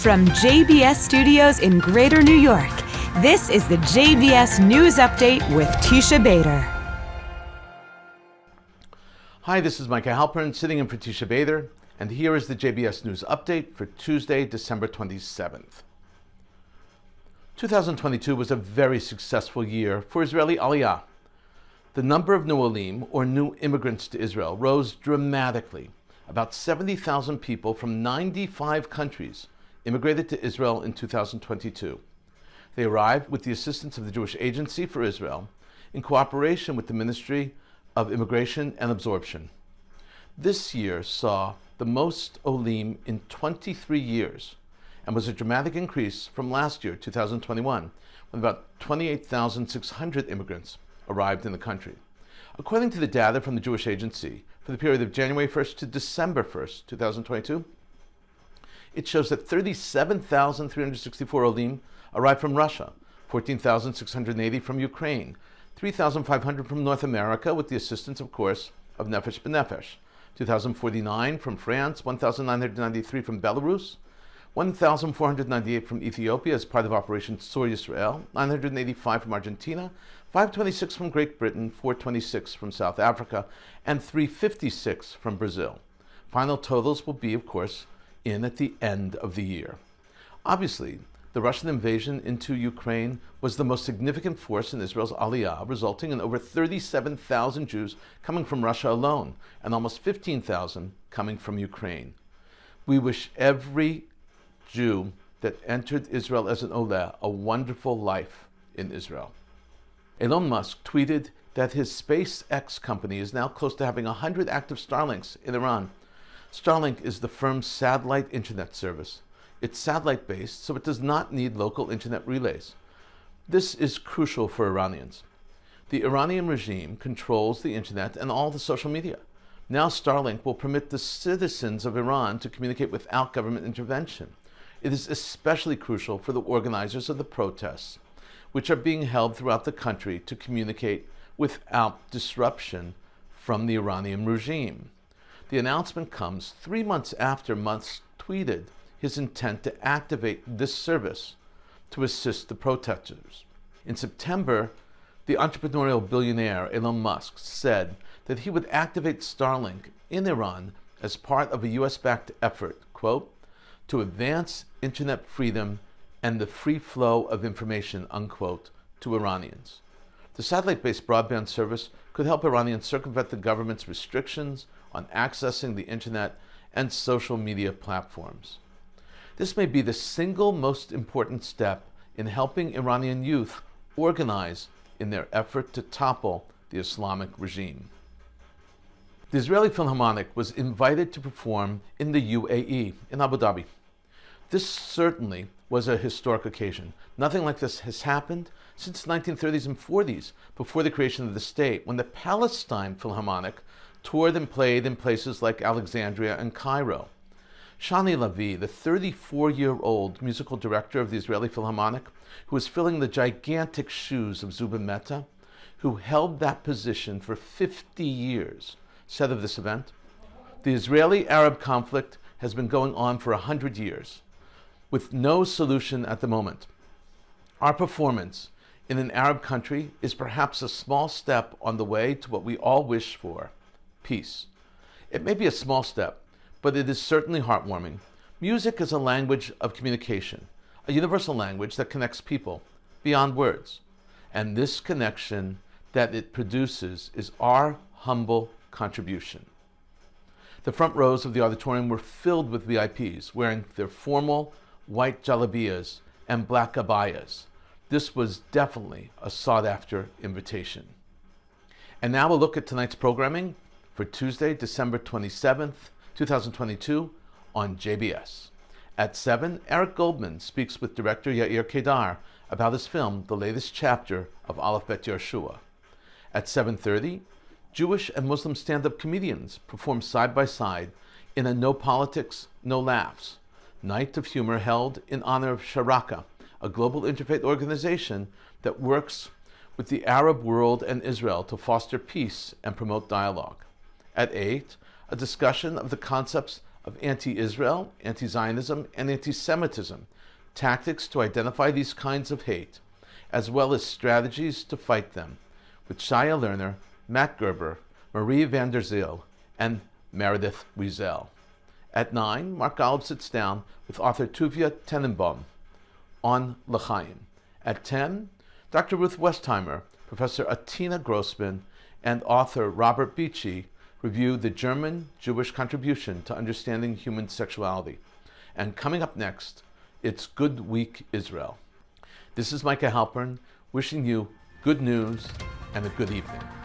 From JBS Studios in Greater New York, this is the JBS News Update with Tisha Bader. Hi, this is Micah Halpern sitting in for Tisha Bader, and here is the JBS News Update for Tuesday, December 27th. 2022 was a very successful year for Israeli Aliyah. The number of new Olim, or new immigrants to Israel, rose dramatically. About 70,000 people from 95 countries immigrated to Israel in 2022. They arrived with the assistance of the Jewish Agency for Israel in cooperation with the Ministry of Immigration and Absorption. This year saw the most Olim in 23 years and was a dramatic increase from last year, 2021, when about 28,600 immigrants arrived in the country. According to the data from the Jewish Agency, for the period of January 1st to December 1st, 2022, it shows that 37,364 Olim arrived from Russia, 14,680 from Ukraine, 3,500 from North America, with the assistance, of course, of Nefesh B'Nefesh, 2,049 from France, 1,993 from Belarus, 1,498 from Ethiopia as part of Operation Tzur Yisrael, 985 from Argentina, 526 from Great Britain, 426 from South Africa, and 356 from Brazil. Final totals will be, of course, in at the end of the year. Obviously, the Russian invasion into Ukraine was the most significant force in Israel's Aliyah, resulting in over 37,000 Jews coming from Russia alone, and almost 15,000 coming from Ukraine. We wish every Jew that entered Israel as an Olah a wonderful life in Israel. Elon Musk tweeted that his SpaceX company is now close to having 100 active Starlinks in Iran. Starlink is the firm's satellite internet service. It's satellite-based, so it does not need local internet relays. This is crucial for Iranians. The Iranian regime controls the internet and all the social media. Now Starlink will permit the citizens of Iran to communicate without government intervention. It is especially crucial for the organizers of the protests, which are being held throughout the country, to communicate without disruption from the Iranian regime. The announcement comes 3 months after Musk tweeted his intent to activate this service to assist the protesters. In September, the entrepreneurial billionaire Elon Musk said that he would activate Starlink in Iran as part of a US-backed effort, quote, to advance internet freedom and the free flow of information, unquote, to Iranians. The satellite-based broadband service could help Iranians circumvent the government's restrictions on accessing the internet and social media platforms. This may be the single most important step in helping Iranian youth organize in their effort to topple the Islamic regime. The Israeli Philharmonic was invited to perform in the UAE, in Abu Dhabi. This certainly was a historic occasion. Nothing like this has happened since the 1930s and 40s, before the creation of the state, when the Palestine Philharmonic toured and played in places like Alexandria and Cairo. Shani Lavi, the 34-year-old musical director of the Israeli Philharmonic, who was filling the gigantic shoes of Zubin Mehta, who held that position for 50 years, said of this event, "The Israeli-Arab conflict has been going on for 100 years, with no solution at the moment. Our performance in an Arab country is perhaps a small step on the way to what we all wish for, peace. It may be a small step, but it is certainly heartwarming. Music is a language of communication, a universal language that connects people beyond words. And this connection that it produces is our humble contribution." The front rows of the auditorium were filled with VIPs wearing their formal white jalabiyas and black abayas. This was definitely a sought-after invitation. And now we'll look at tonight's programming for Tuesday, December 27th, 2022 on JBS. At 7, Eric Goldman speaks with director Yair Qedar about his film, The Latest Chapter of Aleph Bet Yehoshua. At 7:30, Jewish and Muslim stand-up comedians perform side by side in a No Politics, No Laughs night of humor held in honor of Sharaka, a global interfaith organization that works with the Arab world and Israel to foster peace and promote dialogue. At 8, a discussion of the concepts of anti-Israel, anti-Zionism, and antisemitism, tactics to identify these kinds of hate, as well as strategies to fight them, with Shaya Lerner, Matt Gerber, Marie van der Zyl, and Meredith Weisel. At 9, Mark Golub sits down with author Tuvia Tenenbaum on L'chaim. At 10, Dr. Ruth Westheimer, Professor Atina Grossman, and author Robert Beachy review the German Jewish contribution to understanding human sexuality. And coming up next, it's Good Week Israel. This is Micah Halpern wishing you good news and a good evening.